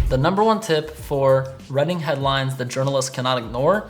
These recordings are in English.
The number one tip for writing headlines that journalists cannot ignore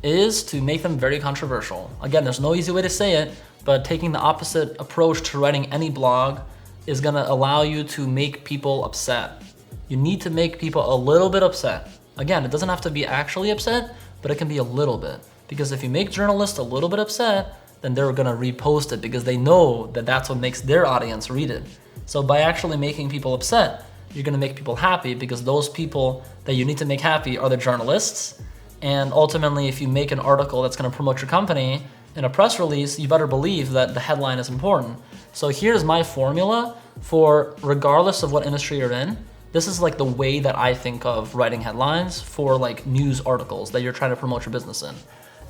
is to make them very controversial. Again, there's no easy way to say it, but taking the opposite approach to writing any blog is gonna allow you to make people upset. You need to make people a little bit upset. Again, it doesn't have to be actually upset, but it can be a little bit. Because if you make journalists a little bit upset, then they're gonna repost it because they know that that's what makes their audience read it. So by actually making people upset, you're gonna make people happy because those people that you need to make happy are the journalists. And ultimately, if you make an article that's gonna promote your company in a press release, you better believe that the headline is important. So here's my formula for regardless of what industry you're in. This is like the way that I think of writing headlines for like news articles that you're trying to promote your business in.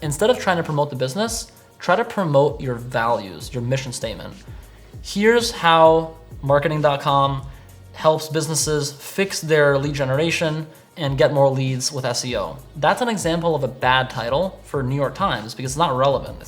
Instead of trying to promote the business, try to promote your values, your mission statement. Here's how marketing.com helps businesses fix their lead generation and get more leads with SEO. That's an example of a bad title for New York Times because it's not relevant.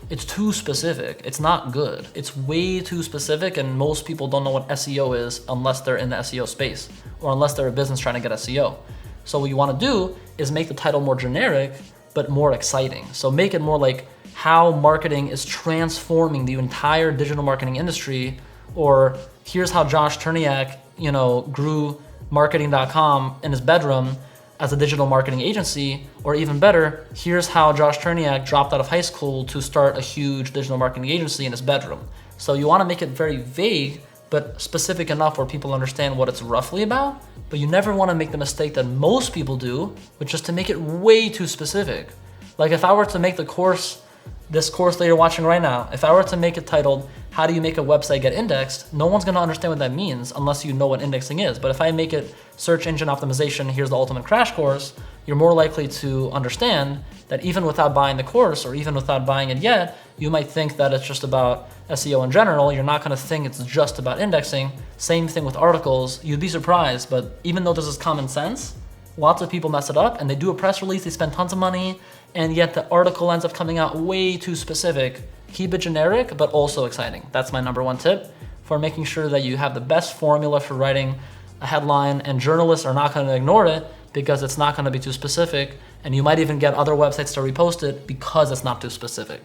It's too specific. It's not good. It's way too specific, and most people don't know what SEO is unless they're in the SEO space or unless they're a business trying to get SEO. So what you want to do is make the title more generic but more exciting. So make it more like how marketing is transforming the entire digital marketing industry, or here's how Josh Cherniak, grew marketing.com in his bedroom as a digital marketing agency, or even better, here's how Josh Cherniak dropped out of high school to start a huge digital marketing agency in his bedroom. So you wanna make it very vague, but specific enough where people understand what it's roughly about, but you never wanna make the mistake that most people do, which is to make it way too specific. Like if I were to make this course that you're watching right now, if I were to make it titled, how do you make a website get indexed? No one's gonna understand what that means unless you know what indexing is. But if I make it search engine optimization, here's the ultimate crash course, you're more likely to understand that even without buying the course or even without buying it yet, you might think that it's just about SEO in general. You're not gonna think it's just about indexing. Same thing with articles. You'd be surprised, but even though this is common sense, lots of people mess it up and they do a press release, they spend tons of money, and yet the article ends up coming out way too specific. Keep it generic, but also exciting. That's my number one tip for making sure that you have the best formula for writing a headline, and journalists are not gonna ignore it because it's not gonna be too specific, and you might even get other websites to repost it because it's not too specific.